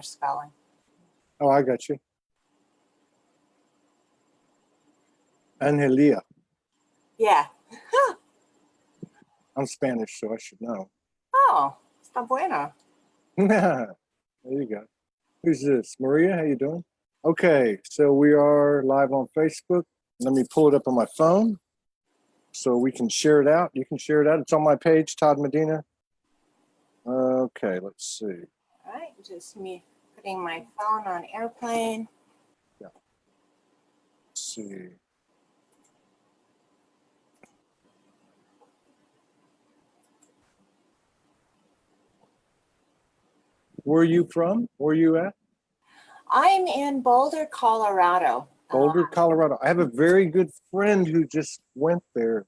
Spanish spelling. Oh, I got you. Angelia. Yeah. I'm Spanish, so I should know. Oh, está buena. There you go. Who's this? Maria, how you doing? Okay, so we are live on Facebook. Let me pull it up on my phone so we can share it out. You can share it out. It's on my page, Todd Medina. Okay, let's see. All right, just me putting my phone on airplane. Yeah. Let's see. Where are you from? Where are you at? I'm in Boulder, Colorado. Boulder, Colorado. I have a very good friend who just went there.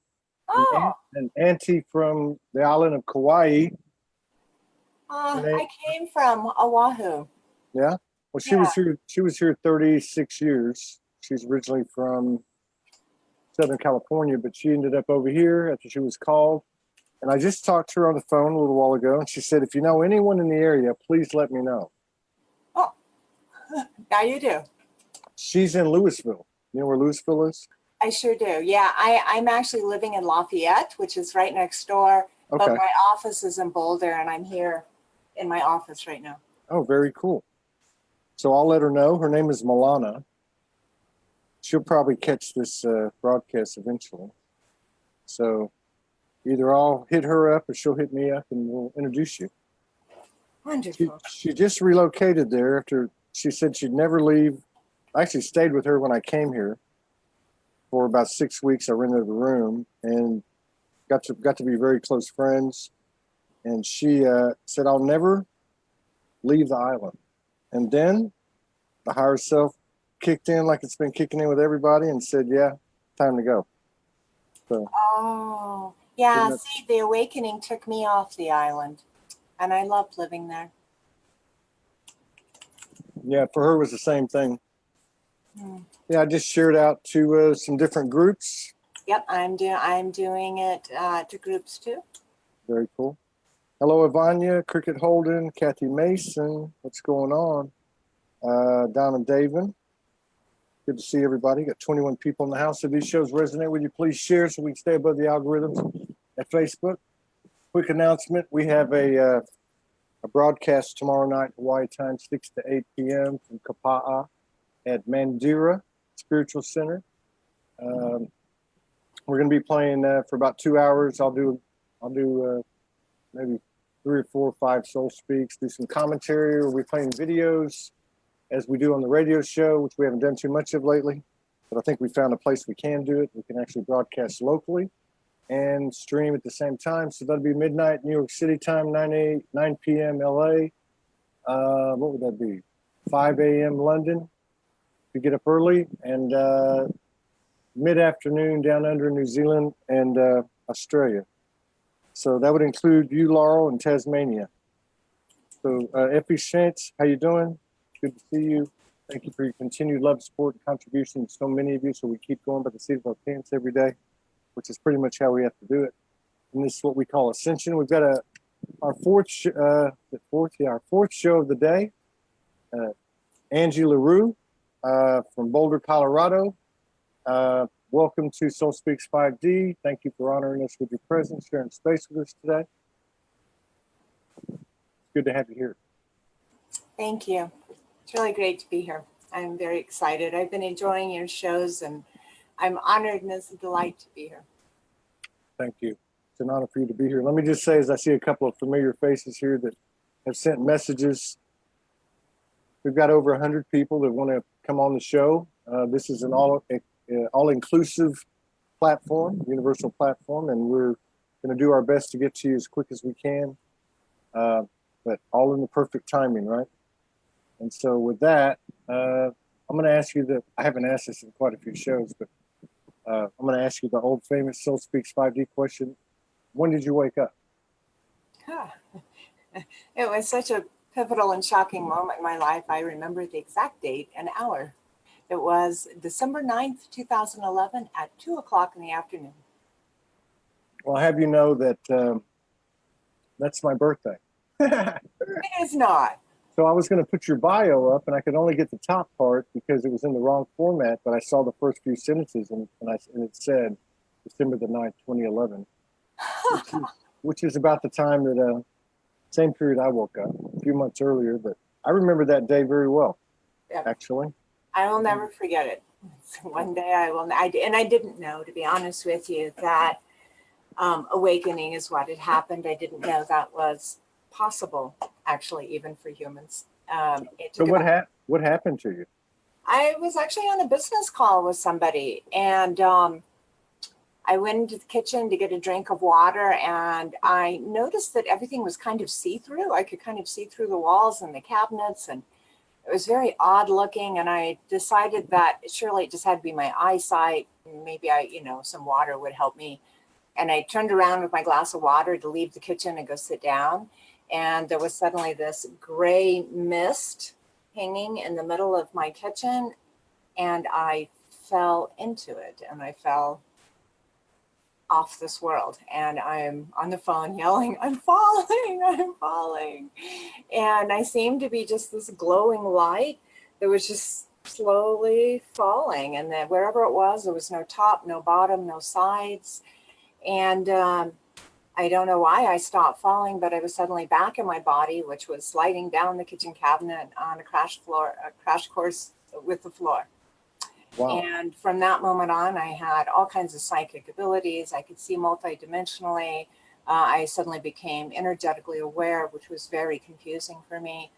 Oh, An auntie from the island of Kauai. I came from Oahu. Yeah. Well, she Yeah. was here. She was here 36 years. She's originally from Southern California, but she ended up over here after she was called. And I just talked to her on the phone a little while ago, and she said, "If you know anyone in the area, please let me know." Oh, now you do. She's in Louisville. You know where Louisville is? I sure do. Yeah, I'm actually living in Lafayette, which is right next door. Okay. But my office is in Boulder, and I'm here in my office right now. Oh, very cool. So I'll let her know. Her name is Milana. She'll probably catch this broadcast eventually. So either I'll hit her up or she'll hit me up and we'll introduce you. Wonderful. She just relocated there after she said she'd never leave. I actually stayed with her when I came here for about 6 weeks. I rented a room and got to be very close friends. And she said, "I'll never leave the island." And then the higher self kicked in like it's been kicking in with everybody and said, "Yeah, time to go." So. Oh, yeah. See, the awakening took me off the island, and I loved living there. Yeah, for her it was the same thing. Yeah, I just shared out to some different groups. Yep, I'm doing it to groups too. Very cool. Hello, Ivania, Cricket Holden, Kathy Mason. What's going on? Donna Davin. Good to see everybody. Got 21 people in the house. If these shows resonate with you, please share so we can stay above the algorithms at Facebook. Quick announcement. We have a broadcast tomorrow night, Hawaii time, 6 to 8 p.m. from Kapa'a at Mandira Spiritual Center. We're going to be playing for about 2 hours. I'll do maybe 3 or 4 or 5 Soul Speaks, do some commentary. We'll be playing videos as we do on the radio show, which we haven't done too much of lately. But I think we found a place we can do it. We can actually broadcast locally and stream at the same time. So that'll be midnight New York City time, 9 p.m. LA. What would that be? 5 a.m. London. We get up early, and mid-afternoon down under New Zealand and Australia. So that would include you, Laurel, and Tasmania. So Effie Shantz, how you doing? Good to see you. Thank you for your continued love, support, and contribution. So many of you, so we keep going by the seat of our pants every day, which is pretty much how we have to do it. And this is what we call Ascension. We've got our fourth show of the day. Angie LaRue from Boulder, Colorado. Welcome to Soul Speaks 5D. Thank you for honoring us with your presence, sharing space with us today. It's good to have you here. Thank you. It's really great to be here. I'm very excited. I've been enjoying your shows, and I'm honored and it's a delight to be here. Thank you. It's an honor for you to be here. Let me just say, as I see a couple of familiar faces here that have sent messages, we've got over 100 people that want to come on the show. This is an all-inclusive platform, universal platform, and we're going to do our best to get to you as quick as we can, but all in the perfect timing, right? And so with that, I'm going to ask you I haven't asked this in quite a few shows, but I'm going to ask you the old famous Soul Speaks 5D question. When did you wake up? It was such a pivotal and shocking moment in my life. I remember the exact date and hour. It was December 9th, 2011 at 2 o'clock in the afternoon. Well, I have you know that that's my birthday. It is not. So I was going to put your bio up, and I could only get the top part because it was in the wrong format. But I saw the first few sentences, and it said December the 9th, 2011, which is about the time that same period I woke up, a few months earlier. But I remember that day very well, Yep. actually. I will never forget it. One day and I didn't know, to be honest with you, that awakening is what had happened. I didn't know that was possible, actually, even for humans. So what happened to you? I was actually on a business call with somebody, and I went into the kitchen to get a drink of water, and I noticed that everything was kind of see-through. I could kind of see through the walls and the cabinets, and it was very odd looking. And I decided that surely it just had to be my eyesight. Maybe some water would help me. And I turned around with my glass of water to leave the kitchen and go sit down. And there was suddenly this gray mist hanging in the middle of my kitchen. And I fell into it, and I fell off this world. And I'm on the phone yelling, I'm falling. And I seemed to be just this glowing light that was just slowly falling. And then wherever it was, there was no top, no bottom, no sides. And I don't know why I stopped falling, but I was suddenly back in my body, which was sliding down the kitchen cabinet on a crash course with the floor. Wow. And from that moment on, I had all kinds of psychic abilities. I could see multidimensionally. I suddenly became energetically aware, which was very confusing for me.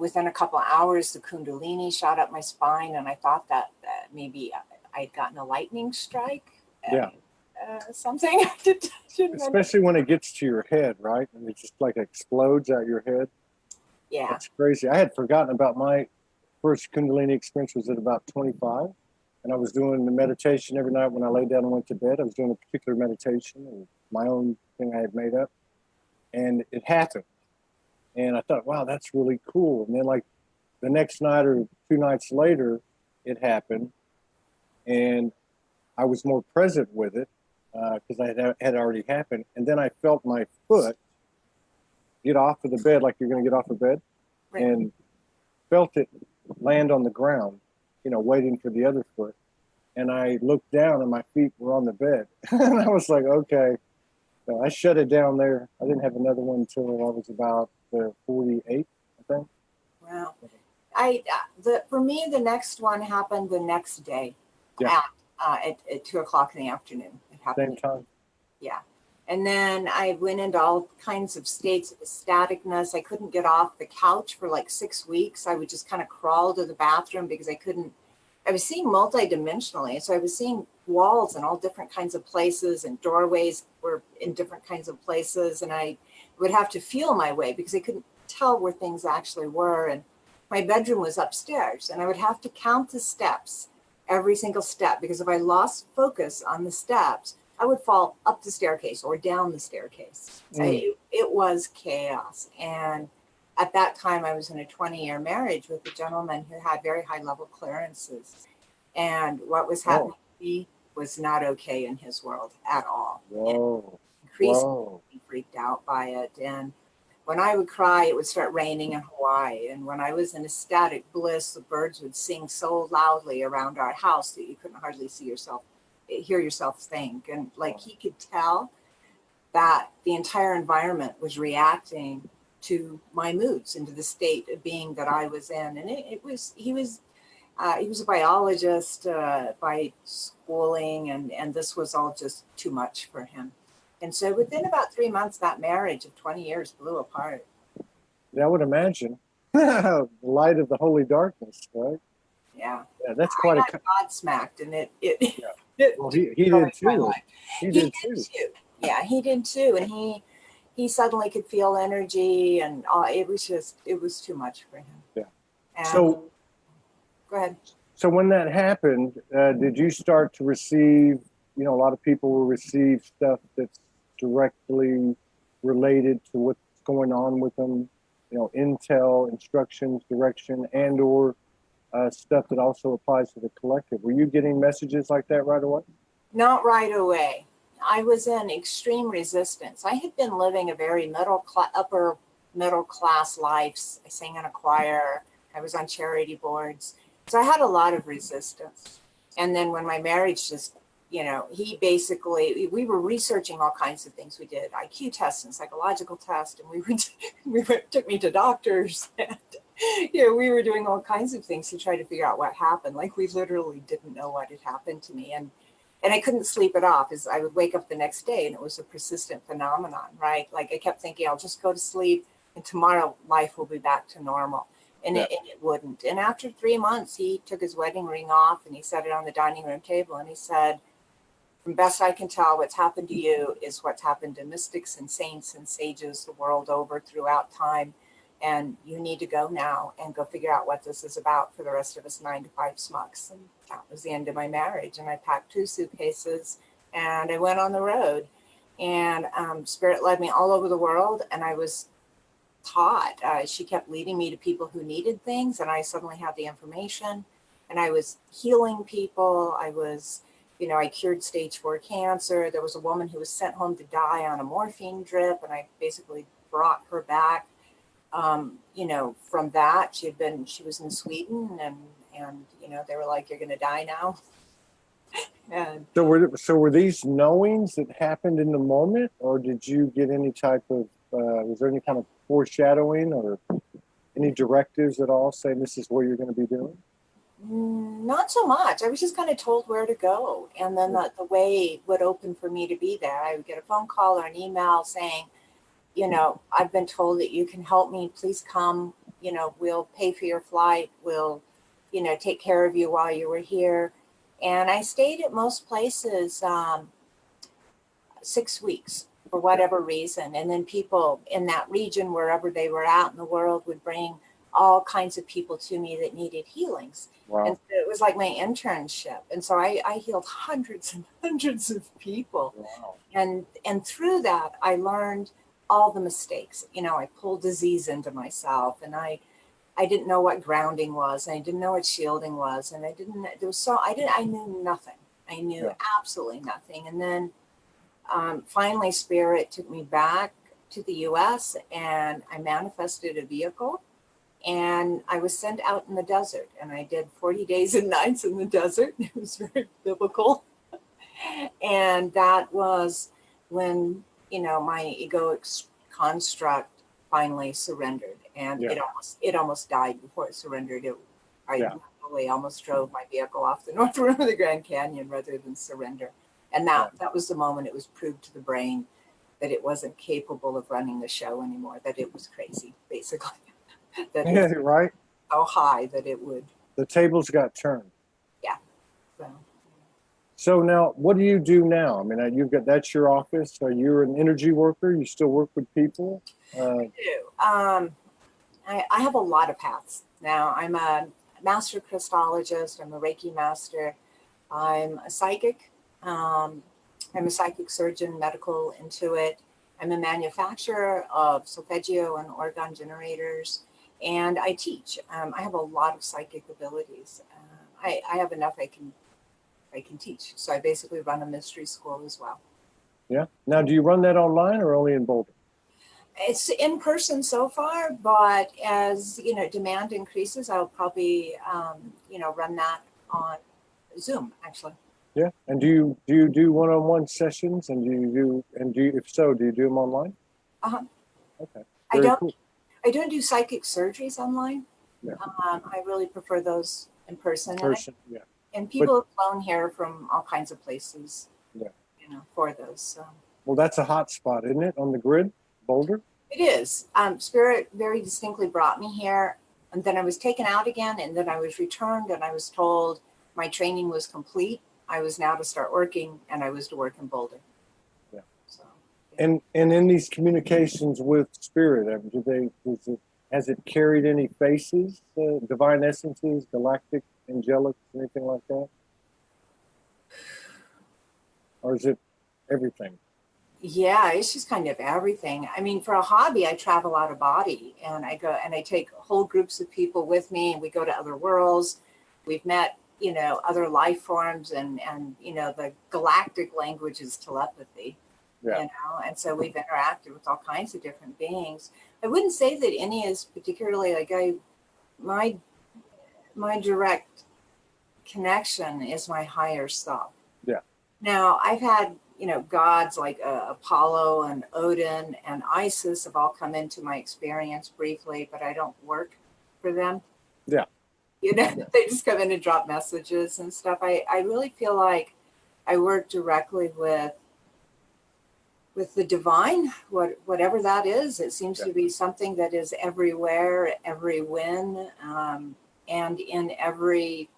Within a couple of hours, the Kundalini shot up my spine, and I thought that maybe I'd gotten a lightning strike. Yeah. Something. Especially when it gets to your head, right? And it just like explodes out your head. Yeah. That's crazy. I had forgotten about my first Kundalini experience was at about 25. And I was doing the meditation every night when I lay down and went to bed. I was doing a particular meditation, my own thing I had made up. And it happened. And I thought, wow, that's really cool. And then like the next night or 2 nights later, it happened. And I was more present with it because I had already happened. And then I felt my foot get off of the bed like you're going to get off of bed. Right. And felt it land on the ground, waiting for the other foot. And I looked down and my feet were on the bed. And I was like, okay. So I shut it down there. I didn't have another one until I was about 48, I think. Wow. For me, the next one happened the next day. Yeah. At 2:00 in the afternoon. It happened. Same time. Yeah. And then I went into all kinds of states of ecstaticness. I couldn't get off the couch for like 6 weeks. I would just kind of crawl to the bathroom because I was seeing multidimensionally. So I was seeing walls in all different kinds of places, and doorways were in different kinds of places. And I would have to feel my way because I couldn't tell where things actually were. And my bedroom was upstairs, and I would have to count the steps, every single step, because if I lost focus on the steps, I would fall up the staircase or down the staircase. It was chaos. And at that time, I was in a 20-year marriage with a gentleman who had very high level clearances. And what was happening to me was not okay in his world at all. Whoa. Increasingly freaked out by it. And when I would cry, it would start raining in Hawaii. And when I was in ecstatic bliss, the birds would sing so loudly around our house that you couldn't hardly hear yourself think. And like he could tell that the entire environment was reacting to my moods and to the state of being that I was in. And he was a biologist by schooling, and this was all just too much for him. And so within about 3 months, that marriage of 20 years blew apart. Yeah, I would imagine. The light of the holy darkness, right? Yeah. Yeah, that's quite a God smacked, and it well, he did too. He did too. Yeah, he did too. And he suddenly could feel energy, and it was too much for him. Yeah. And So go ahead. So when that happened, did you start to receive, a lot of people will receive stuff that's directly related to what's going on with them, intel, instructions, direction, and or stuff that also applies to the collective. Were you getting messages like that right away? Not right away. I was in extreme resistance. I had been living a very upper middle class life. I sang in a choir. I was on charity boards. So I had a lot of resistance. And then when my marriage just, he basically, we were researching all kinds of things. We did IQ tests and psychological tests, and took me to doctors. And, we were doing all kinds of things to try to figure out what happened. Like, we literally didn't know what had happened to me. And I couldn't sleep it off. As I would wake up the next day, and it was a persistent phenomenon, right? Like, I kept thinking, I'll just go to sleep, and tomorrow life will be back to normal. And it wouldn't. And after 3 months, he took his wedding ring off and he set it on the dining room table. And he said, from best I can tell, what's happened to you is what's happened to mystics and saints and sages the world over throughout time. And you need to go now and go figure out what this is about for the rest of us 9-to-5 smucks. And that was the end of my marriage. And I packed 2 suitcases and I went on the road. And Spirit led me all over the world. And I was taught. She kept leading me to people who needed things, and I suddenly had the information, and I was healing people. I was, I cured stage 4 cancer. There was a woman who was sent home to die on a morphine drip, and I basically brought her back. From that, she was in Sweden, and they were like, "You're going to die now." And so were these knowings that happened in the moment, or did you get any type of was there any kind of foreshadowing or any directives at all saying this is what you're going to be doing? Not so much. I was just kind of told where to go, and then the way would open for me to be there. I would get a phone call or an email saying, I've been told that you can help me. Please come. We'll pay for your flight. We'll, take care of you while you were here. And I stayed at most places 6 weeks for whatever reason. And then people in that region, wherever they were at in the world, would bring all kinds of people to me that needed healings. Wow. And so it was like my internship. And so I healed hundreds and hundreds of people. Wow. And through that, I learned all the mistakes. I pulled disease into myself, and I didn't know what grounding was. And I didn't know what shielding was. And I knew nothing. I knew absolutely nothing. And then finally, Spirit took me back to the US, and I manifested a vehicle, and I was sent out in the desert, and I did 40 days and nights in the desert. It was very biblical. And that was when, my egoic construct finally surrendered, and it almost died before it surrendered. I literally almost drove my vehicle off the north rim of the Grand Canyon rather than surrender. And that was the moment it was proved to the brain that it wasn't capable of running the show anymore, that it was crazy, basically. That it's right. so high that it would. The tables got turned. Yeah. So now, what do you do now? I mean, that's your office. Are you an energy worker? You still work with people? I do. I have a lot of paths now. I'm a master Crystologist. I'm a Reiki master. I'm a psychic. I'm a psychic surgeon, medical intuit. I'm a manufacturer of solfeggio and organ generators, and I teach. I have a lot of psychic abilities. I have enough I can teach. So I basically run a mystery school as well. Yeah. Now, do you run that online or only in Boulder? It's in person so far, but as demand increases, I'll probably run that on Zoom, actually. Yeah. And do you do one-on-one sessions? And if so, do you do them online? Okay. I don't do psychic surgeries online. Yeah. I really prefer those in person. And People have flown here from all kinds of places. Yeah. For those. So. Well, that's a hot spot, isn't it, on the grid, Boulder? It is. Spirit very distinctly brought me here, and then I was taken out again, and then I was returned, and I was told my training was complete. I was now to start working, and I was to work in Boulder. Yeah. So, yeah. And in these communications with Spirit, has it carried any faces, divine essences, galactic, angelic, anything like that? Or is it everything? Yeah, it's just kind of everything. I mean, for a hobby, I travel out of body, and I go and I take whole groups of people with me, and we go to other worlds. We've met, other life forms, and the galactic language is telepathy. Yeah. you know, and so we've interacted with all kinds of different beings. I wouldn't say that any is particularly like my direct connection is my higher self. Yeah. Now I've had, you know, gods like Apollo and Odin and Isis have all come into my experience briefly, but I don't work for them. Yeah. You know, they just come in and drop messages and stuff. I really feel like I work directly with the divine, whatever that is. It seems to be something that is everywhere, every when, and in every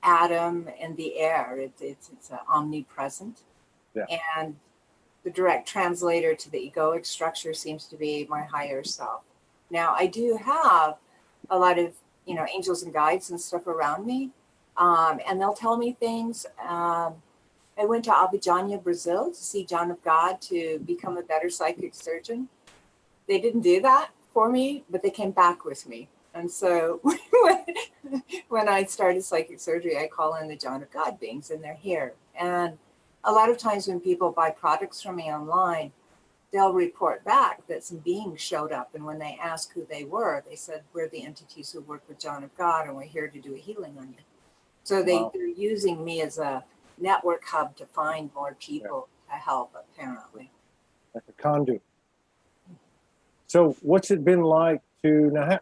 atom in the air. It's omnipresent. Yeah. And the direct translator to the egoic structure seems to be my higher self. Now, I do have a lot of, you know, angels and guides and stuff around me, and they'll tell me things. I went to Abidjan, Brazil to see John of God to become a better psychic surgeon. They didn't do that for me, but they came back with me. And so when I started psychic surgery, I call in the John of God beings, and they're here. And a lot of times when people buy products from me online, they'll report back that some beings showed up. And when they asked who they were, they said, we're the entities who work with John of God, and we're here to do a healing on you. So they're using me as a network hub to find more people to help, apparently. Like a conduit. So what's it been like to, now,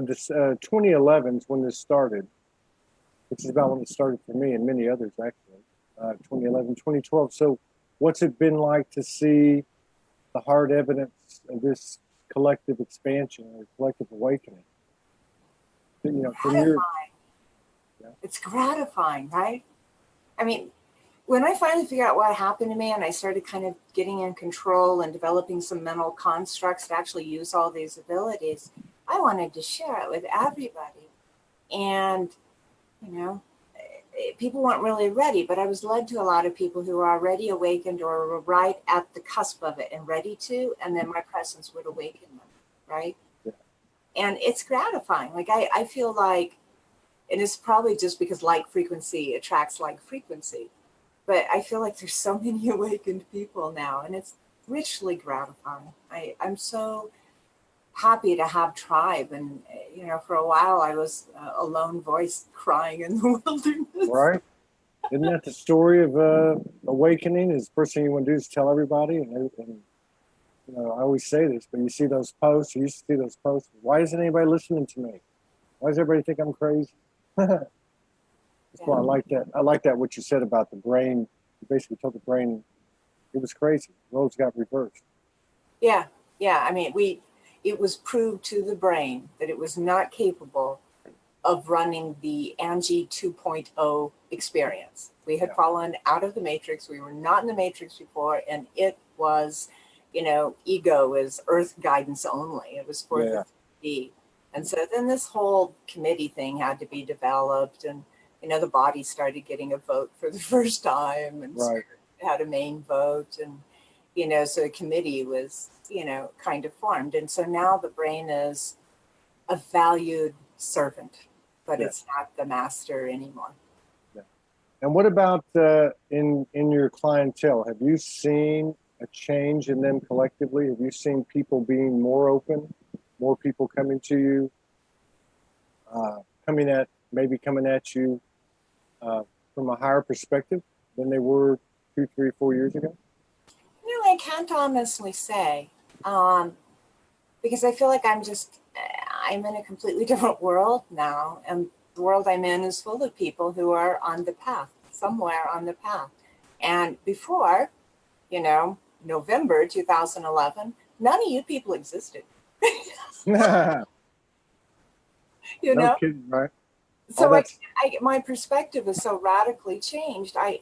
this 2011 is when this started, which is about when it started for me and many others actually, 2011, 2012. So what's it been like to see the hard evidence of this collective expansion or collective awakening? You know, from your, it's gratifying, right? I mean, when I finally figured out what happened to me and I started kind of getting in control and developing some mental constructs to actually use all these abilities, I wanted to share it with everybody. And, you know, people weren't really ready, but I was led to a lot of people who were already awakened or were right at the cusp of it and ready to, and then my presence would awaken them, right? Yeah. And it's gratifying. Like I feel like, and it's probably just because like frequency attracts like frequency, but I feel like there's so many awakened people now, and it's richly gratifying. I'm so happy to have tribe, and you know, for a while I was a lone voice crying in the wilderness. right? Isn't that the story of awakening? Is the first thing you want to do is tell everybody, and you know, I always say this, but you see those posts, you used to see those posts. Why isn't anybody listening to me? Why does everybody think I'm crazy? Well, I like that. I like that what you said about the brain. You basically told the brain it was crazy. Roles got reversed. Yeah. I mean, it was proved to the brain that it was not capable of running the Angie 2.0 experience. We had fallen out of the matrix. We were not in the matrix before, and it was, you know, ego is earth guidance only. It was for the 3D. And so then this whole committee thing had to be developed, and you know, the body started getting a vote for the first time, and had a main vote, and you know, so a committee was, you know, kind of formed, and so now the brain is a valued servant, but it's not the master anymore. Yeah. And what about in your clientele? Have you seen a change in them collectively? Have you seen people being more open, more people coming to you, coming at you from a higher perspective than they were 2, 3, 4 years ago? You know, I can't honestly say, because I feel like I'm in a completely different world now, and the world I'm in is full of people who are on the path, somewhere on the path. And before, you know, November 2011, none of you people existed. You know? No kidding, right? So my perspective is so radically changed. I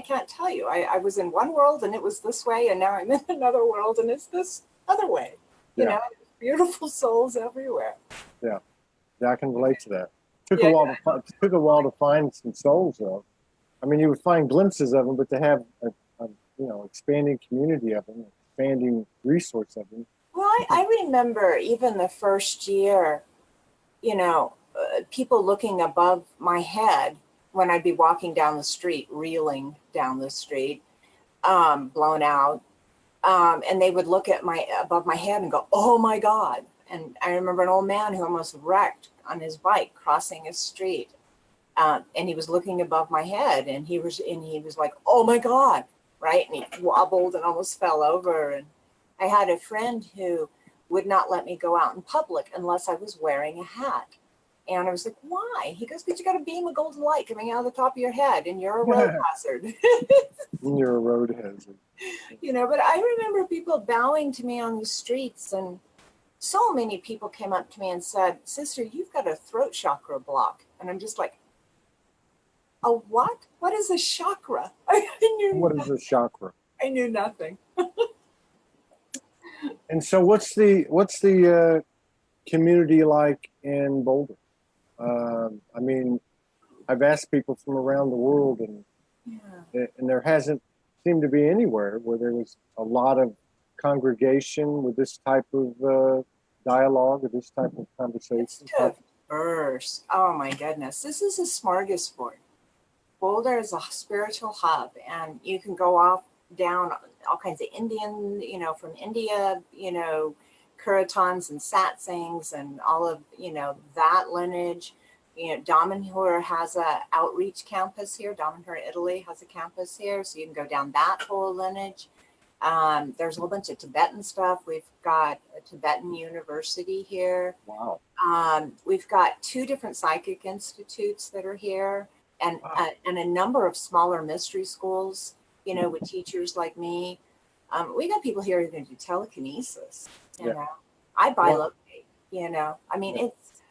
can't tell you. I was in one world and it was this way, and now I'm in another world and it's this other way. You know, beautiful souls everywhere. Yeah, I can relate to that. Took a while to find some souls though. I mean, you would find glimpses of them, but to have a you know, expanding community of them, expanding resource of them. Well, I remember even the first year, you know, people looking above my head when I'd be walking down the street, reeling down the street, blown out. And they would look at above my head and go, "Oh my God." And I remember an old man who almost wrecked on his bike crossing a street. And he was looking above my head, and he was like, "Oh my God." Right. And he wobbled and almost fell over. And I had a friend who would not let me go out in public unless I was wearing a hat. And I was like, "Why?" He goes, "Because you got a beam of golden light coming out of the top of your head and you're a road hazard." You're a road hazard. But I remember people bowing to me on the streets, and so many people came up to me and said, "Sister, you've got a throat chakra block." And I'm just like, "A what? What is a chakra?" What is a chakra? I knew nothing. And so what's the community like in Boulder? I mean, I've asked people from around the world, and there hasn't seemed to be anywhere where there was a lot of congregation with this type of dialogue or this type of conversation. It's diverse. Oh my goodness. This is a smorgasbord. Boulder is a spiritual hub, and you can go off down all kinds of Indian, from India, Kuratans and Satsangs and all of, that lineage. Damanhur has a outreach campus here. Damanhur, Italy has a campus here. So you can go down that whole lineage. There's a whole bunch of Tibetan stuff. We've got a Tibetan university here. Wow. We've got 2 different psychic institutes that are here, and a number of smaller mystery schools, with teachers like me. We got people here who can do telekinesis. I bilocate. I mean, it's,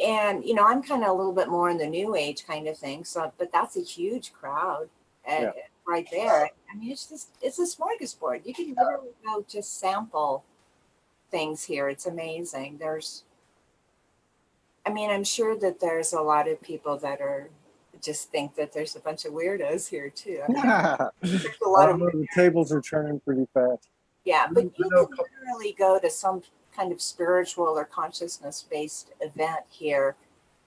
and I'm kind of a little bit more in the new age kind of thing. So, but that's a huge crowd right there. I mean, it's a smorgasbord. You can literally go just sample things here. It's amazing. I'm sure that there's a lot of people that are just think that there's a bunch of weirdos here too. There's a lot of the tables are turning pretty fast. Yeah, but you can literally go to some kind of spiritual or consciousness-based event here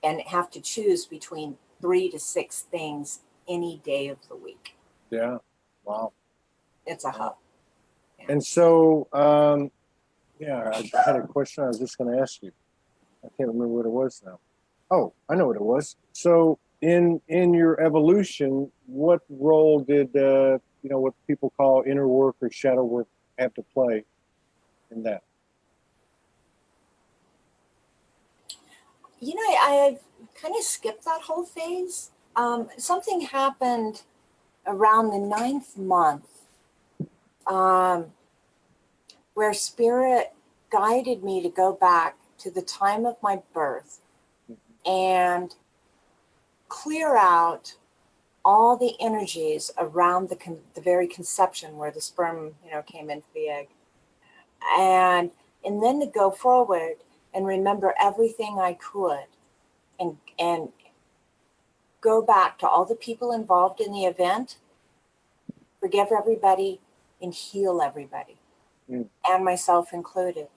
and have to choose between 3 to 6 things any day of the week. Yeah. Wow. It's a hub. Yeah. And so, I had a question I was just going to ask you. I can't remember what it was now. Oh, I know what it was. So in your evolution, what role did, what people call inner work or shadow work have to play in that? I've kind of skipped that whole phase. Something happened around the 9th month where spirit guided me to go back to the time of my birth and clear out all the energies around the very conception where the sperm, came into the egg. And then to go forward and remember everything I could and go back to all the people involved in the event, forgive everybody, and heal everybody, and myself included.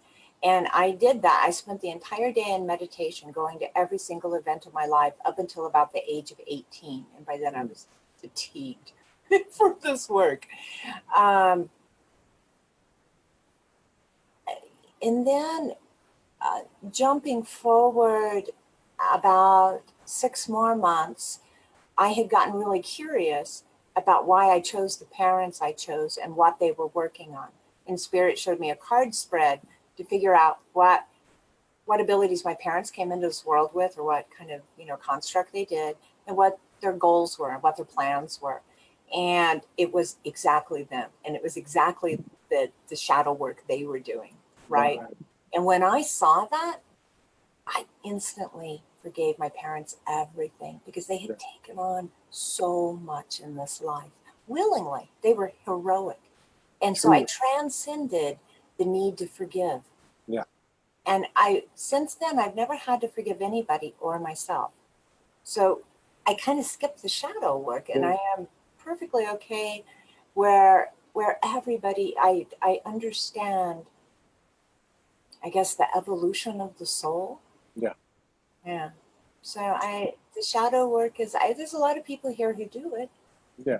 And I did that. I spent the entire day in meditation, going to every single event of my life up until about the age of 18. And by then I was fatigued for this work. And then jumping forward about 6 more months, I had gotten really curious about why I chose the parents I chose and what they were working on. And Spirit showed me a card spread to figure out what abilities my parents came into this world with, or what kind of, construct they did, and what their goals were and what their plans were. And it was exactly them. And it was exactly the shadow work they were doing, right? And when I saw that, I instantly forgave my parents everything, because they had taken on so much in this life willingly. They were heroic. And so I transcended the need to forgive. Yeah. And since then, I've never had to forgive anybody or myself. So I kind of skipped the shadow work, and I am perfectly okay where everybody, I understand, I guess, the evolution of the soul. Yeah. Yeah. So the shadow work is, there's a lot of people here who do it. Yeah.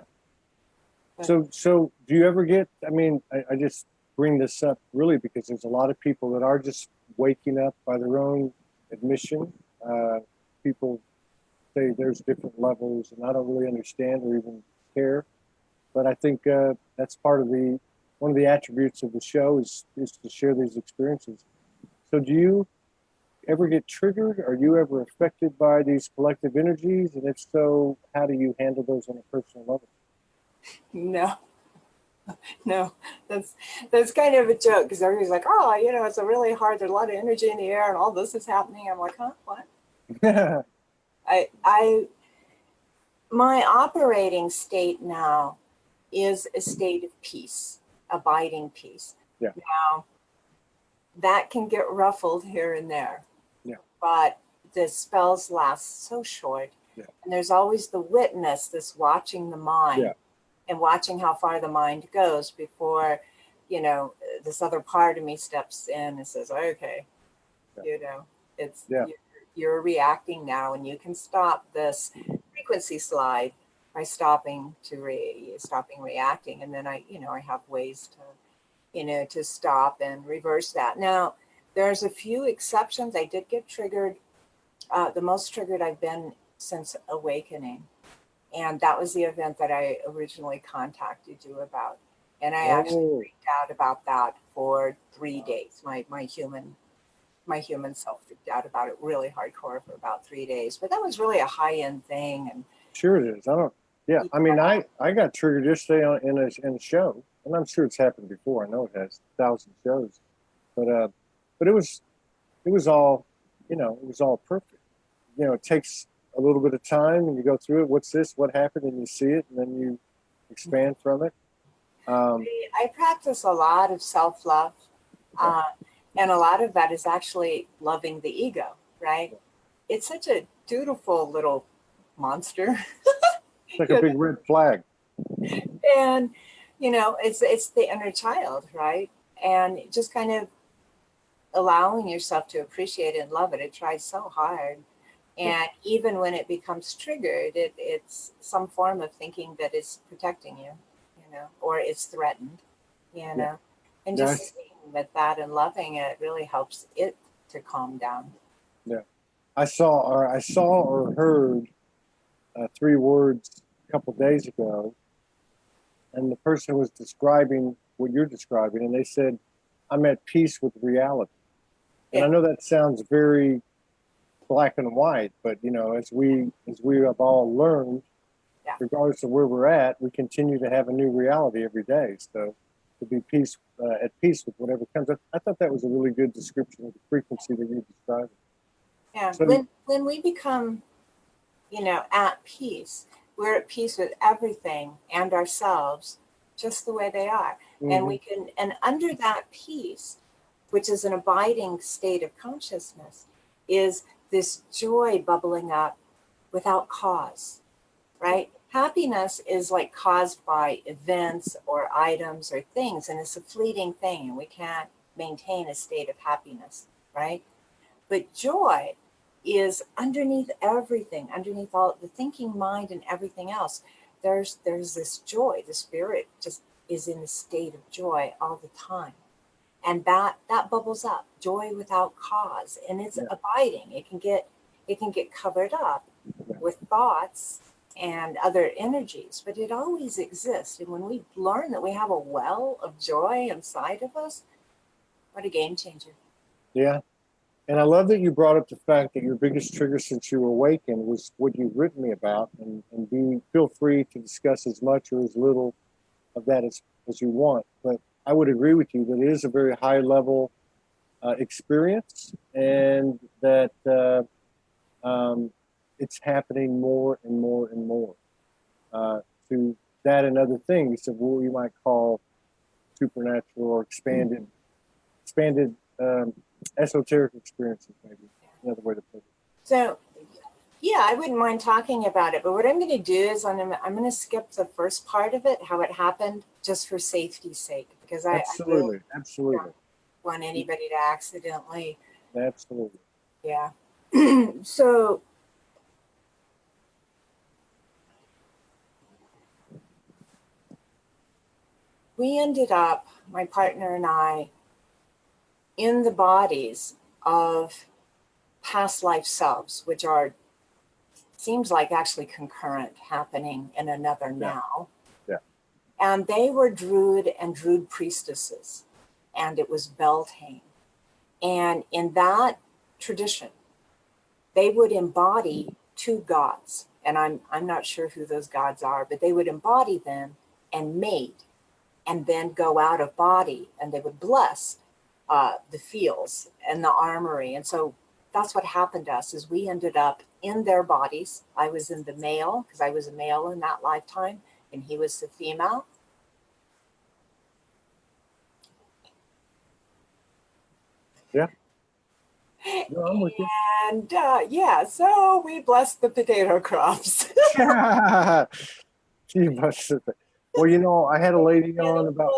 So do you ever get, I mean, I just bring this up really because there's a lot of people that are just waking up by their own admission. People say there's different levels, and I don't really understand or even care. But I think that's part of one of the attributes of the show is to share these experiences. So do you ever get triggered? Are you ever affected by these collective energies? And if so, how do you handle those on a personal level? No, no, that's kind of a joke because everybody's like, oh, it's a really hard. There's a lot of energy in the air, and all this is happening. I'm like, huh, what? My operating state now is a state of peace, abiding peace. Yeah. Now, that can get ruffled here and there. Yeah. But the spells last so short. Yeah. And there's always the witness that's watching the mind. Yeah. And watching how far the mind goes before, this other part of me steps in and says, okay, it's you're reacting now, and you can stop this frequency slide by stopping reacting. And then I have ways to stop and reverse that. Now, there's a few exceptions. I did get triggered. The most triggered I've been since awakening. And that was the event that I originally contacted you about. And I actually freaked out about that for 3 days. My human self freaked out about it really hardcore for about 3 days. But that was really a high-end thing. And sure it is. I mean, I got triggered yesterday in a show, and I'm sure it's happened before. I know it has 1,000 shows, but it was all, it was all perfect. It takes a little bit of time, and you go through it. What's this? What happened? And you see it, and then you expand from it. I practice a lot of self-love, and a lot of that is actually loving the ego, right? It's such a dutiful little monster. It's like a big red flag. And, it's the inner child, right? And just kind of allowing yourself to appreciate it and love it. It tries so hard. And even when it becomes triggered, it's some form of thinking that it's protecting you, or it's threatened, and just sitting with that and loving it really helps it to calm down. Yeah. I saw or heard 3 words a couple days ago, and the person was describing what you're describing, and they said, I'm at peace with reality. And I know that sounds very black and white, but as we have all learned, regardless of where we're at, we continue to have a new reality every day. So to be at peace with whatever comes. I thought that was a really good description of the frequency that you described. Yeah. So, when we become, at peace, we're at peace with everything and ourselves, just the way they are. Mm-hmm. And under that peace, which is an abiding state of consciousness, is this joy bubbling up without cause, right? Happiness is like caused by events or items or things, and it's a fleeting thing, and we can't maintain a state of happiness, right? But joy is underneath everything, underneath all the thinking mind and everything else. There's this joy. The spirit just is in a state of joy all the time. And that bubbles up, joy without cause, and it's abiding. It can get covered up with thoughts and other energies, but it always exists. And when we learn that we have a well of joy inside of us, what a game changer. Yeah. And I love that you brought up the fact that your biggest trigger since you awakened was what you've written me about, and feel free to discuss as much or as little of that as you want. But I would agree with you that it is a very high level experience, and that it's happening more and more and more to that and other things of what we might call supernatural or expanded esoteric experiences, maybe another way to put it. So, yeah, I wouldn't mind talking about it, but what I'm going to do is I'm going to skip the first part of it, how it happened, just for safety's sake, because I absolutely don't want anybody to accidentally. Absolutely. Yeah. So. we ended up, my partner and I, in the bodies of past life selves, which are, seems like actually concurrent, happening in another now. Yeah. And they were Druid and Druid priestesses, and it was Beltane. And in that tradition, they would embody two gods. And I'm not sure who those gods are, but they would embody them and mate, and then go out of body, and they would bless the fields and the armory. And so that's what happened to us, is we ended up in their bodies. I was in the male, because I was a male in that lifetime, and he was the female. Yeah. No, I'm with you. And yeah, so we blessed the potato crops. You must have been. Well, you know, I had a lady on about.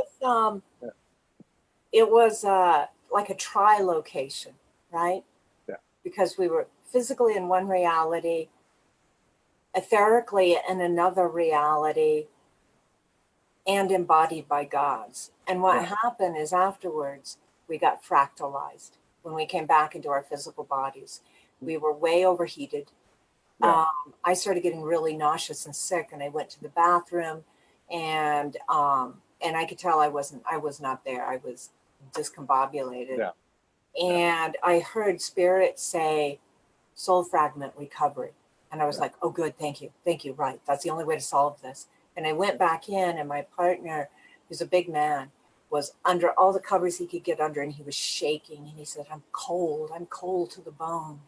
It was like a tri-location, right? Yeah. Because we were physically in one reality, etherically in another reality, and embodied by gods. And what happened is afterwards, we got fractalized. When we came back into our physical bodies, we were way overheated. Yeah. I started getting really nauseous and sick, and I went to the bathroom, and I could tell I was not there. I was discombobulated. Yeah. And I heard spirit say, soul fragment recovery. And I was like, oh, good. Thank you. Thank you. Right. That's the only way to solve this. And I went back in, and my partner, who's a big man, was under all the covers he could get under, and he was shaking. And he said, I'm cold to the bone.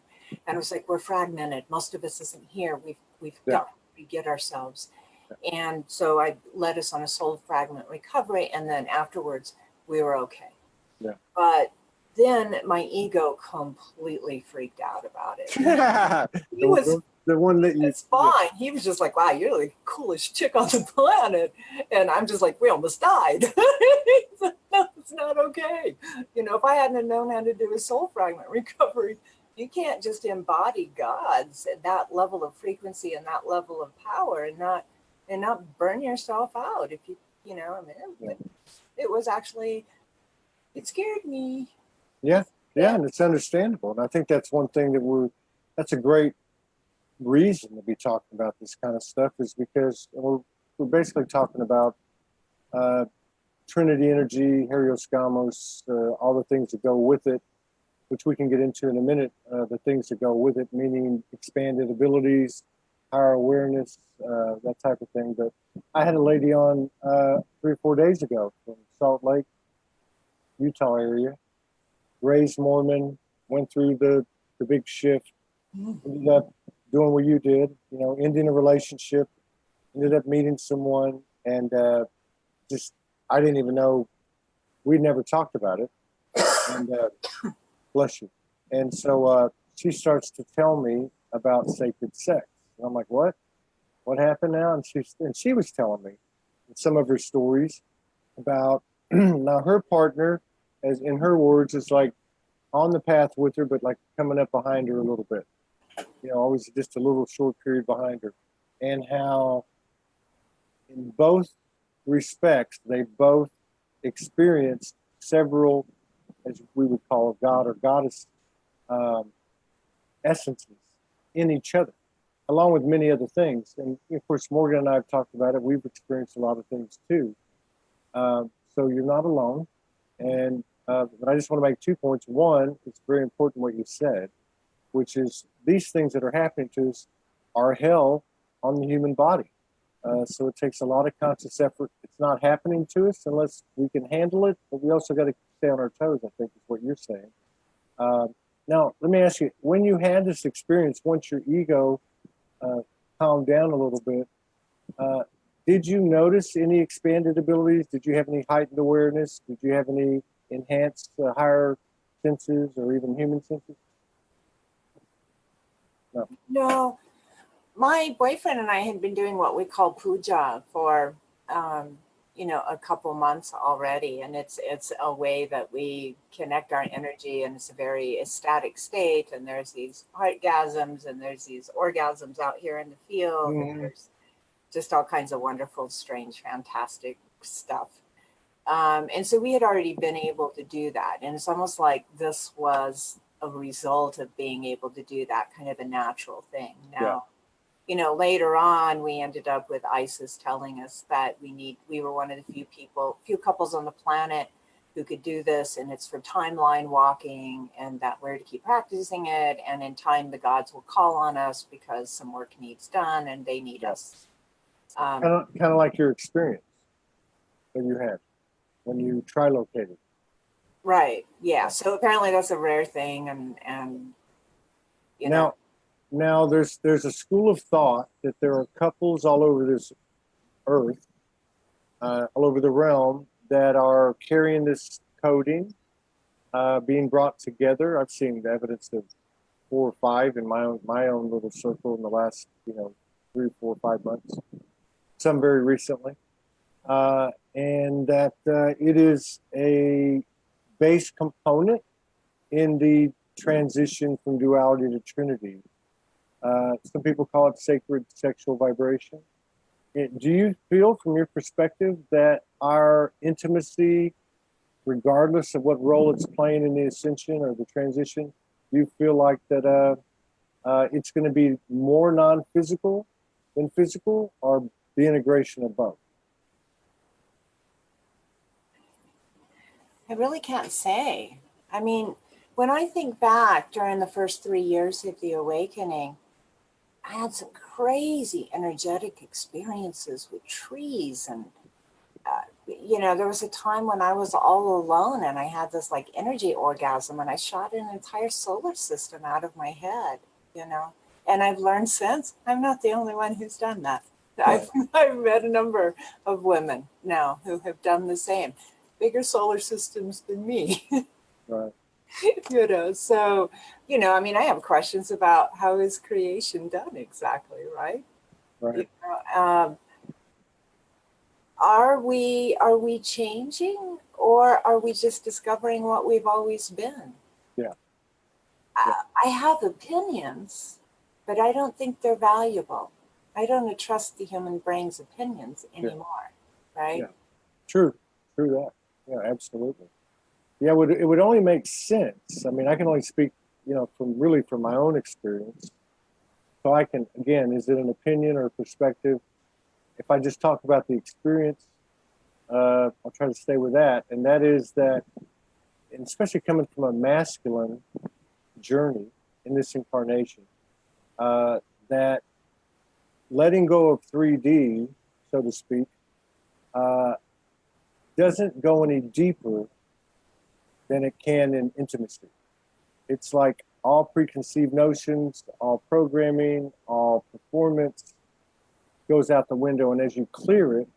And I was like, we're fragmented. Most of us isn't here. We've got to get ourselves. And so I led us on a soul fragment recovery. And then afterwards, we were okay. Yeah. But then my ego completely freaked out about it. He was the one that you. fine. He was just like, wow, you're the coolest chick on the planet. And I'm just like, we almost died. No, it's not okay. You know, if I hadn't known how to do a soul fragment recovery, you can't just embody gods at that level of frequency and that level of power and not burn yourself out. If you know, I mean, it was actually, it scared me. Yeah, and it's understandable. And I think that's one thing that's a great reason to be talking about this kind of stuff, is because we're basically talking about Trinity energy, Helios, all the things that go with it, which we can get into in a minute, the things that go with it, meaning expanded abilities, higher awareness, that type of thing. But I had a lady on 3 or 4 days ago from Salt Lake, Utah area, raised Mormon, went through the big shift, ended up doing what you did, you know, ending a relationship, ended up meeting someone, and just, I didn't even know, we'd never talked about it. And bless you. And so she starts to tell me about sacred sex. And I'm like, what? What happened now? And she was telling me some of her stories about now her partner, as in her words, is like on the path with her, but like coming up behind her a little bit. You know, always just a little short period behind her. And how in both respects, they both experienced several, as we would call a god or goddess, essences in each other, along with many other things. And of course, Morgan and I have talked about it. We've experienced a lot of things too. So you're not alone. And but I just want to make 2 points. One, it's very important what you said, which is these things that are happening to us are hell on the human body. So it takes a lot of conscious effort. It's not happening to us unless we can handle it, but we also got to stay on our toes, I think is what you're saying. Now, let me ask you, when you had this experience, once your ego calmed down a little bit, did you notice any expanded abilities? Did you have any heightened awareness? Did you have any enhanced higher senses or even human senses? No. My boyfriend and I had been doing what we call puja for, you know, a couple months already. And it's a way that we connect our energy, and it's a very ecstatic state. And there's these heartgasms and there's these orgasms out here in the field. And there's just all kinds of wonderful, strange, fantastic stuff. And so we had already been able to do that. And it's almost like this was a result of being able to do that, kind of a natural thing. Now, you know, later on, we ended up with ISIS telling us that we were one of the few couples on the planet who could do this, and it's for timeline walking, and that we're to keep practicing it. And in time, the gods will call on us because some work needs done and they need us. Kind of like your experience that you had when you trilocated. Right. Yeah. So apparently that's a rare thing, and you know. Now there's a school of thought that there are couples all over this earth, all over the realm, that are carrying this coding, being brought together. I've seen evidence of 4 or 5 in my own little circle in the last 3, 4, 5 months. Some very recently, and that it is a base component in the transition from duality to trinity. Some people call it sacred sexual vibration. Do you feel, from your perspective, that our intimacy, regardless of what role it's playing in the ascension or the transition, do you feel like that it's going to be more non-physical than physical, or the integration of both? I really can't say. I mean, when I think back during the first 3 years of the awakening, I had some crazy energetic experiences with trees. And, there was a time when I was all alone and I had this like energy orgasm, and I shot an entire solar system out of my head. And I've learned since I'm not the only one who's done that. I've met a number of women now who have done the same. Bigger solar systems than me. Right. So, I mean, I have questions about how is creation done exactly, right? Right. Are we changing, or are we just discovering what we've always been? Yeah. I have opinions, but I don't think they're valuable. I don't trust the human brain's opinions anymore, right? Yeah. True that. Yeah, absolutely. Yeah, it would only make sense. I mean, I can only speak, from my own experience. So I can, again, is it an opinion or a perspective? If I just talk about the experience, I'll try to stay with that. And that is that, and especially coming from a masculine journey in this incarnation, that letting go of 3D, so to speak, doesn't go any deeper than it can in intimacy. It's like all preconceived notions, all programming, all performance goes out the window. And as you clear it,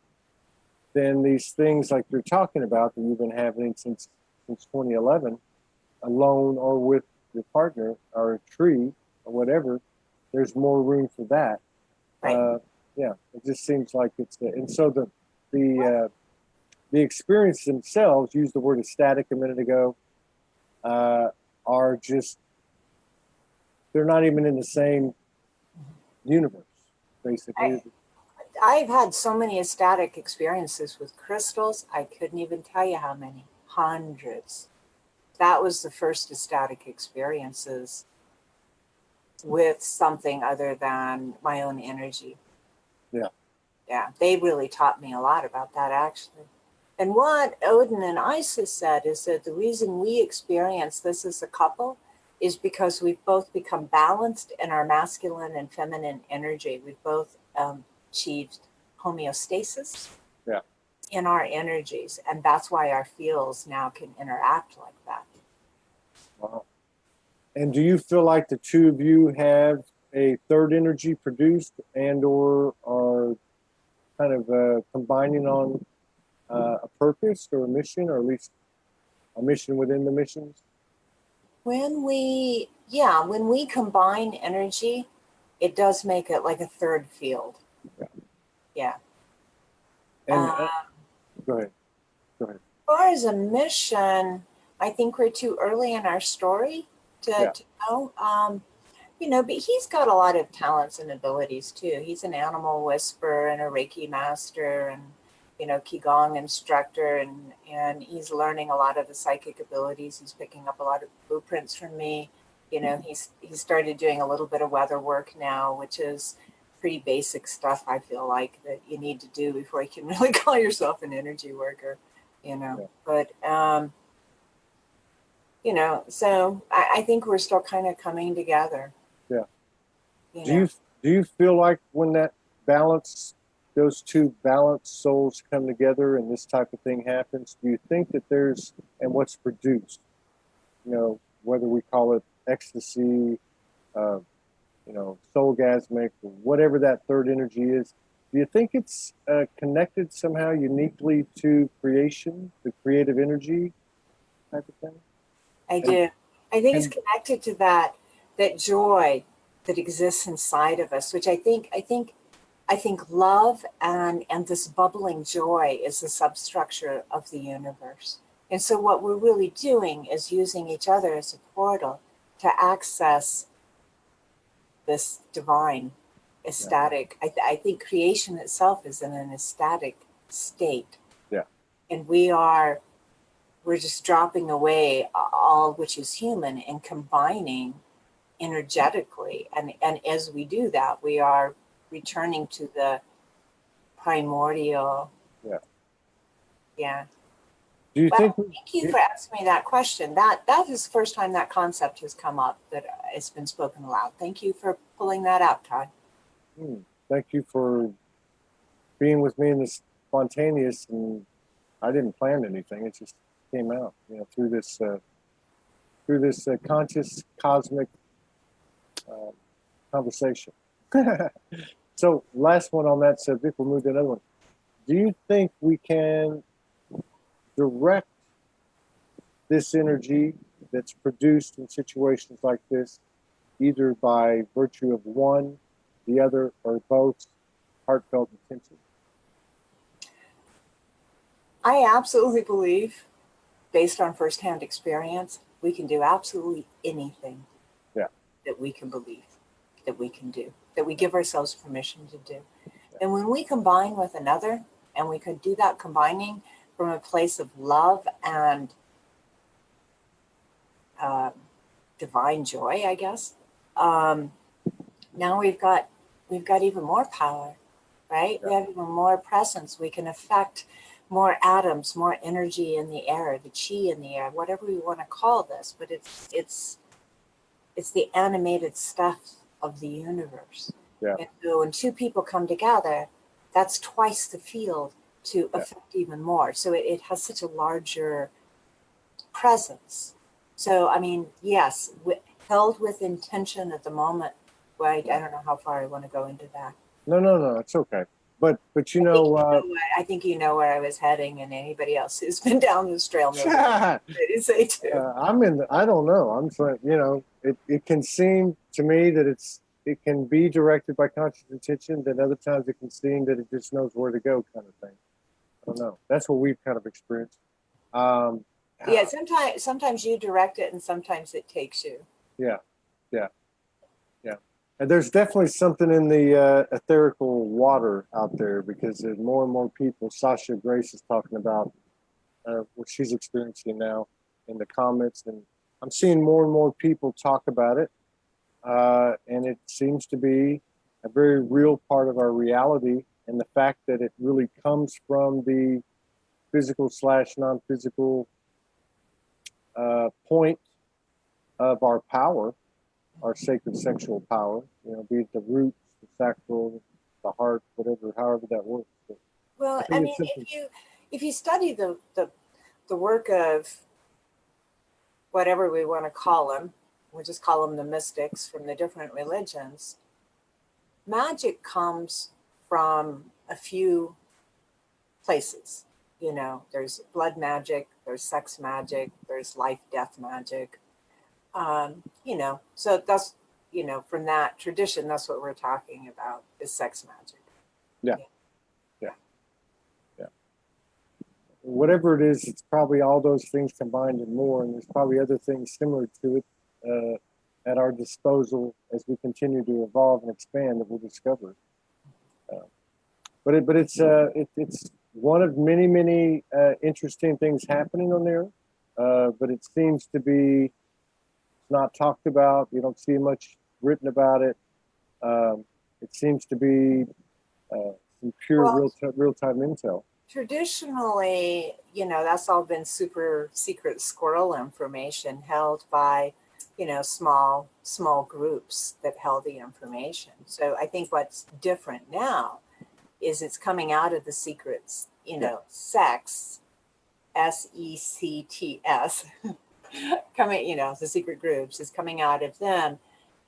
then these things like you're talking about that you've been having since 2011, alone or with your partner or a tree or whatever, there's more room for that. Right. It just seems like and so the experiences themselves, used the word ecstatic a minute ago, are just, they're not even in the same universe, basically. I've had so many ecstatic experiences with crystals. I couldn't even tell you how many. Hundreds. That was the first ecstatic experiences with something other than my own energy. Yeah. Yeah, they really taught me a lot about that, actually. And what Odin and Isis said is that the reason we experience this as a couple is because we've both become balanced in our masculine and feminine energy. We've both achieved homeostasis in our energies. And that's why our fields now can interact like that. Wow. And do you feel like the two of you have a third energy produced and or are kind of combining on a purpose or a mission, or at least a mission within the missions? When we combine energy, it does make it like a third field. Yeah. And go ahead. As far as a mission, I think we're too early in our story to know. But he's got a lot of talents and abilities too. He's an animal whisperer and a Reiki master, and Qigong instructor, and he's learning a lot of the psychic abilities. He's picking up a lot of blueprints from me. He started doing a little bit of weather work now, which is pretty basic stuff, I feel like, that you need to do before you can really call yourself an energy worker, Yeah. But, so I think we're still kind of coming together. Yeah. Do you feel like when that those two balanced souls come together and this type of thing happens, do you think that and what's produced, whether we call it ecstasy, soulgasmic, or whatever that third energy is, do you think it's connected somehow uniquely to creation, the creative energy type of thing? I do. I think it's connected to that joy that exists inside of us, which I think love and this bubbling joy is the substructure of the universe. And so what we're really doing is using each other as a portal to access this divine, ecstatic. I think creation itself is in an ecstatic state. Yeah. And we're just dropping away all which is human and combining energetically. And as we do that, we are returning to the primordial. Yeah. Yeah. Do you think? Thank you for asking me that question. That is the first time that concept has come up, that it's been spoken aloud. Thank you for pulling that out, Todd. Thank you for being with me in this spontaneous, and I didn't plan anything. It just came out, through this conscious cosmic conversation. So last one on that subject, we'll move to another one. Do you think we can direct this energy that's produced in situations like this, either by virtue of one, the other, or both heartfelt intention? I absolutely believe, based on firsthand experience, we can do absolutely anything that we can believe, that we can do, that we give ourselves permission to do. And when we combine with another, and we could do that combining from a place of love and divine joy, I guess, now we've got even more power, right? Yeah. We have even more presence. We can affect more atoms, more energy in the air, the chi in the air, whatever we want to call this, but it's the animated stuff of the universe. Yeah. And so when two people come together, that's twice the field to affect even more. So it has such a larger presence. So, I mean, yes, held with intention at the moment. Right? I don't know how far I want to go into that. No, it's okay. But I think you know where I was heading, and anybody else who's been down this trail knows what I say too. I don't know. I'm trying, it can seem to me that it can be directed by conscious intention, then other times it can seem that it just knows where to go, kind of thing. I don't know. That's what we've kind of experienced. Yeah, sometimes you direct it and sometimes it takes you. Yeah. And there's definitely something in the etherical water out there, because there's more and more people. Sasha Grace is talking about what she's experiencing now in the comments, and I'm seeing more and more people talk about it. And it seems to be a very real part of our reality, and the fact that it really comes from the physical / non-physical point of our power, our sacred sexual power, be it the roots, the sacral, the heart, however that works. But well, I mean, if you study the work of whatever we want to call them, we'll just call them the mystics from the different religions, magic comes from a few places. There's blood magic, there's sex magic, there's life-death magic. So that's, from that tradition, that's what we're talking about, is sex magic. Yeah. Whatever it is, it's probably all those things combined and more, and there's probably other things similar to it at our disposal as we continue to evolve and expand that we'll discover. But it's one of many, many interesting things happening on there, but it seems to be not talked about. You don't see much written about it. It seems to be some pure Well, real-time intel. traditionally, that's all been super secret squirrel information held by, small groups that held the information. So I think what's different now is it's coming out of the secrets, sects, SECTS, coming, the secret groups is coming out of them.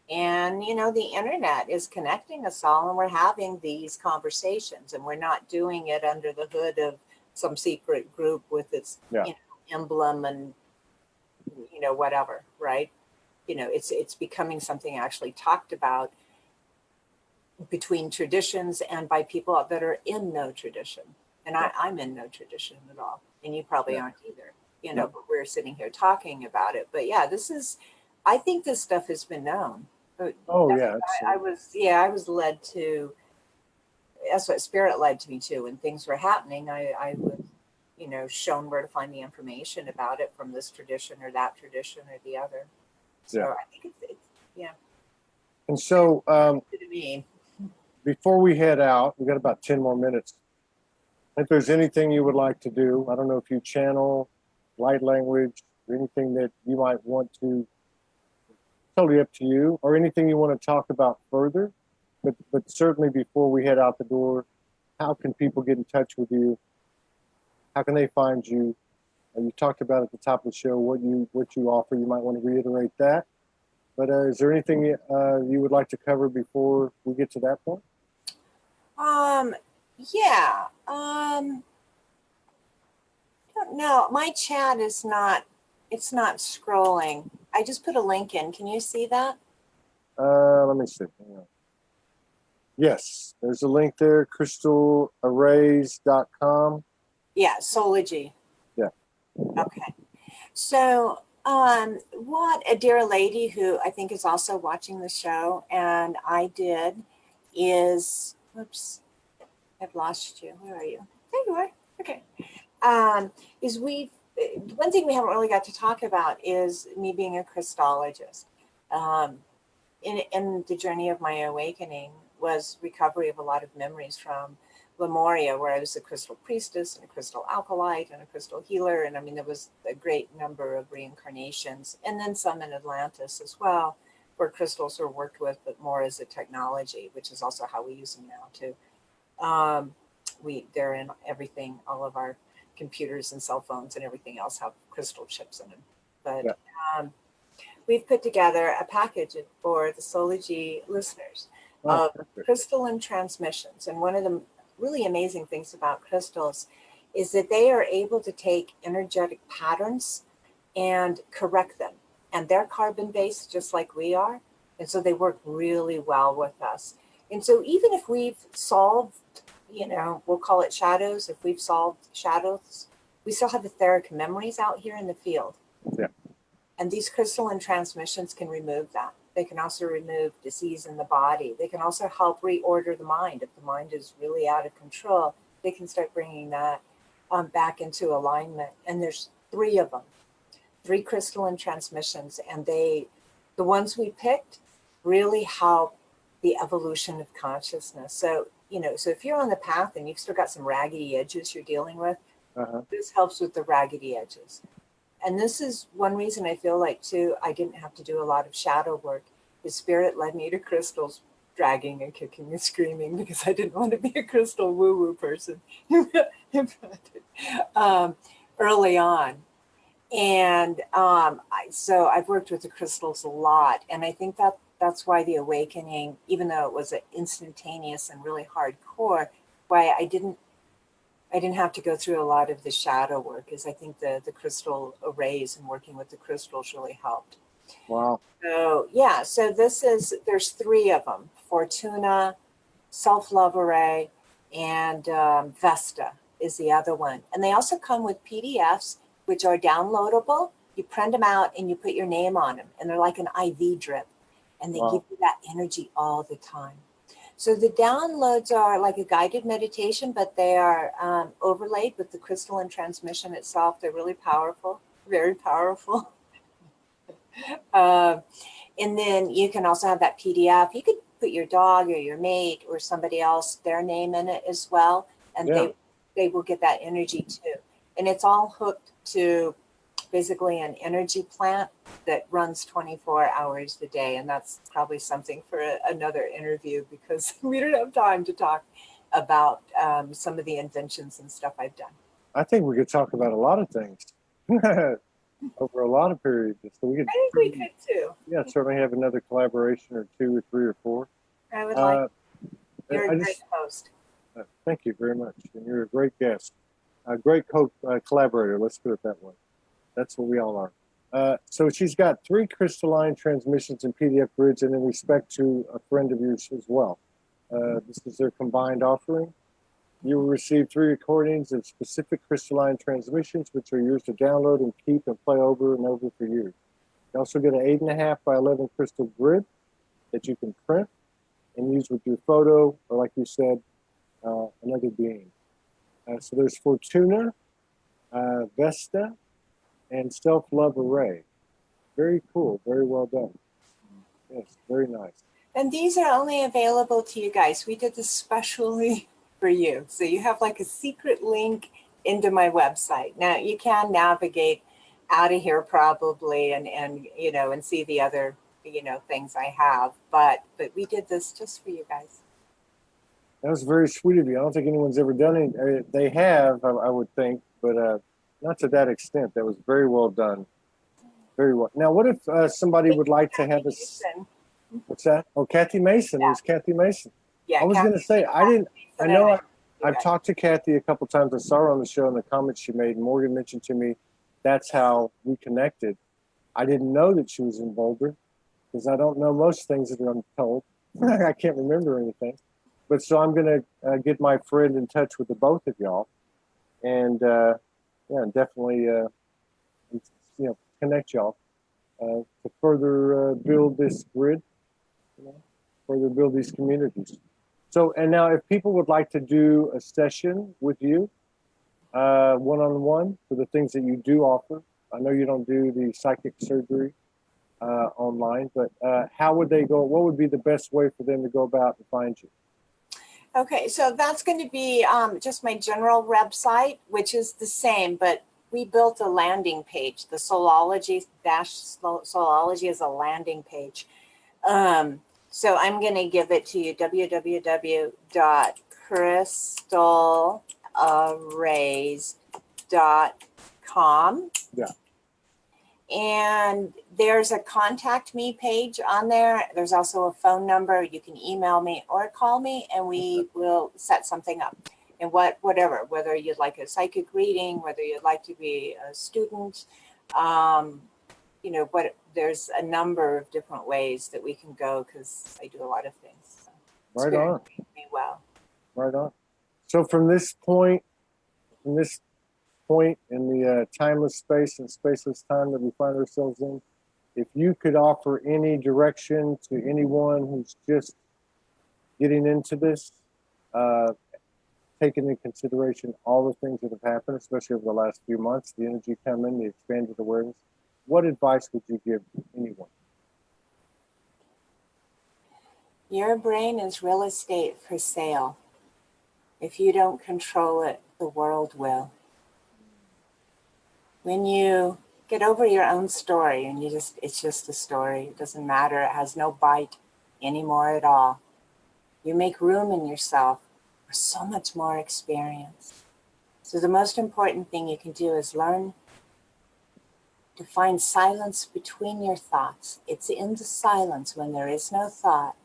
And, the internet is connecting us all, and we're having these conversations, and we're not doing it under the hood of some secret group with its emblem and, whatever, right? It's becoming something actually talked about between traditions and by people that are in no tradition. And I'm in no tradition at all. And you probably aren't either, but we're sitting here talking about it. But I think this stuff has been known. Oh, yeah. I was led to, that's what spirit led to me to. When things were happening, I was, shown where to find the information about it from this tradition or that tradition or the other. So I think it's And so, to me. before we head out, we got about 10 more minutes. If there's anything you would like to do, I don't know if you channel light language or anything that you might want to, totally up to you, or anything you want to talk about further. But certainly before we head out the door, how can people get in touch with you? How can they find you? You talked about at the top of the show what you offer. You might want to reiterate that. But is there anything you would like to cover before we get to that point? Yeah. I don't know. My chat is not, it's not scrolling. I just put a link in. Can you see that? Let me see. Yes, there's a link there, crystalarrays.com. Yeah, Soulogy. Yeah. Okay. So, what a dear lady who I think is also watching the show, and I did, is, oops, I've lost you. Where are you? There you are. Okay. Is one thing we haven't really got to talk about is me being a Crystologist. In the journey of my awakening was recovery of a lot of memories from Lemuria, where I was a crystal priestess and a crystal alkalite and a crystal healer. And I mean, there was a great number of reincarnations, and then some in Atlantis as well, where crystals are worked with, but more as a technology, which is also how we use them now too. They're in everything, all of our computers and cell phones and everything else have crystal chips in them. But we've put together a package for the Soulogy listeners of crystalline transmissions. And one of the really amazing things about crystals is that they are able to take energetic patterns and correct them. And they're carbon-based just like we are. And so they work really well with us. And so even if we've solved, we'll call it shadows, if we've solved shadows, we still have etheric memories out here in the field. Yeah. And these crystalline transmissions can remove that. They can also remove disease in the body. They can also help reorder the mind. If the mind is really out of control, they can start bringing that back into alignment. And there's 3 of them, 3 crystalline transmissions. And the ones we picked really help the evolution of consciousness. So, so if you're on the path and you've still got some raggedy edges you're dealing with, this helps with the raggedy edges. And this is one reason I feel like, too, I didn't have to do a lot of shadow work. The spirit led me to crystals, dragging and kicking and screaming, because I didn't want to be a crystal woo-woo person early on. And so I've worked with the crystals a lot. And I think that's why the awakening, even though it was instantaneous and really hardcore, why I didn't have to go through a lot of the shadow work, is I think the crystal arrays and working with the crystals really helped. Wow. So so there's 3 of them: Fortuna, Self-Love Array, and Vesta is the other one. And they also come with PDFs, which are downloadable. You print them out and you put your name on them, and they're like an IV drip, and they give you that energy all the time. So the downloads are like a guided meditation, but they are overlaid with the crystalline transmission itself. They're really powerful, very powerful. Uh, and then you can also have that PDF. You could put your dog or your mate or somebody else, their name in it as well. And Yeah. they will get that energy too. And it's all hooked to basically an energy plant that runs 24 hours a day. And that's probably something for another interview, because we don't have time to talk about some of the inventions and stuff I've done. I think we could talk about a lot of things over a lot of periods. So we could, I think we could too. yeah, certainly have another collaboration or 2 or 3 or 4. I would like. You're a I great just, host. thank you very much. And you're a great guest, a great collaborator. Let's put it that way. That's what we all are. So she's got 3 crystalline transmissions and PDF grids, and in respect to a friend of yours as well. This is their combined offering. You will receive 3 recordings of specific crystalline transmissions, which are yours to download and keep and play over and over for years. You also get an 8.5 by 11 crystal grid that you can print and use with your photo, or like you said, another being. So there's Fortuna, Vesta, and Self-Love Array. Very cool, very well done. Yes, very nice. And these are only available to you guys. We did this specially for you. So you have like a secret link into my website. Now you can navigate out of here probably and you know, and see the other, you know, things I have, but we did this just for you guys. That was very sweet of you. I don't think anyone's ever done it. They have, I would think, but not to that extent. That was very well done. Very well. Now, what if somebody would like to have us? What's that? Oh, Kathy Mason. Yeah. It was Kathy Mason. Yeah, I was going to say, I know I've Okay. talked to Kathy a couple times. I saw her on the show and the comments she made. Morgan mentioned to me, that's how we connected. I didn't know that she was in Boulder because I don't know most things that I'm told. I can't remember anything. But so I'm going to get my friend in touch with the both of y'all and definitely connect y'all to further build this grid, further build these communities. So, and now if people would like to do a session with you, one-on-one for the things that you do offer, I know you don't do the psychic surgery online, but how would they go? What would be the best way for them to go about and find you? Okay, so that's going to be just my general website, which is the same, but we built a landing page. The Soulology is a landing page. So I'm going to give it to you, www.crystalarays.com. Yeah. And there's a contact me page on there. There's also a phone number. You can email me or call me and we will set something up. And whatever, whether you'd like a psychic reading, whether you'd like to be a student, there's a number of different ways that we can go because I do a lot of things. So Right on. Me well. Right on. So from this point in the timeless space and spaceless time that we find ourselves in, if you could offer any direction to anyone who's just getting into this, taking into consideration all the things that have happened, especially over the last few months, the energy coming, the expanded awareness, what advice would you give anyone? Your brain is real estate for sale. If you don't control it, the world will. When you get over your own story and it's just a story, it doesn't matter, it has no bite anymore at all. You make room in yourself for so much more experience. So the most important thing you can do is learn to find silence between your thoughts. It's in the silence when there is no thought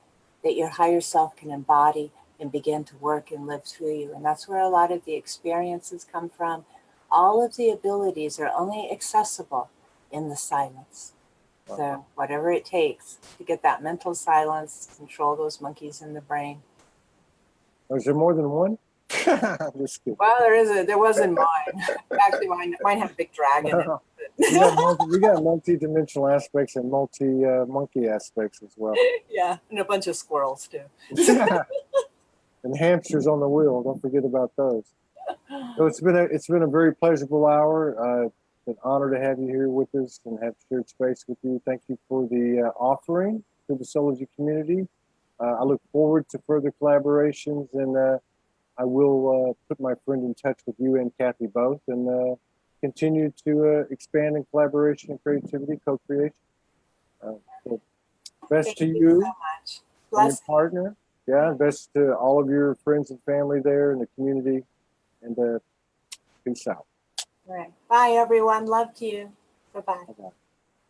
that your higher self can embody and begin to work and live through you. And that's where a lot of the experiences come from. All of the abilities are only accessible in the silence. Wow. So whatever it takes to get that mental silence, control those monkeys in the brain. Is there more than one? Just kidding. Well, there wasn't mine. Actually, mine had a big dragon. We got multi-dimensional aspects and monkey aspects as well. Yeah, and a bunch of squirrels too. and hamsters on the wheel. Don't forget about those. So it's been a very pleasurable hour. It's an honor to have you here with us and have shared space with you. Thank you for the offering to the Soulogy community. I look forward to further collaborations, and I will put my friend in touch with you and Kathy both, and continue to expand in collaboration and creativity, co-creation. So best Thank to you you so much. and your Bless. partner. Yeah, best to all of your friends and family there in the community, and peace out. Right. Bye, everyone. Love to you. Bye-bye. Bye-bye.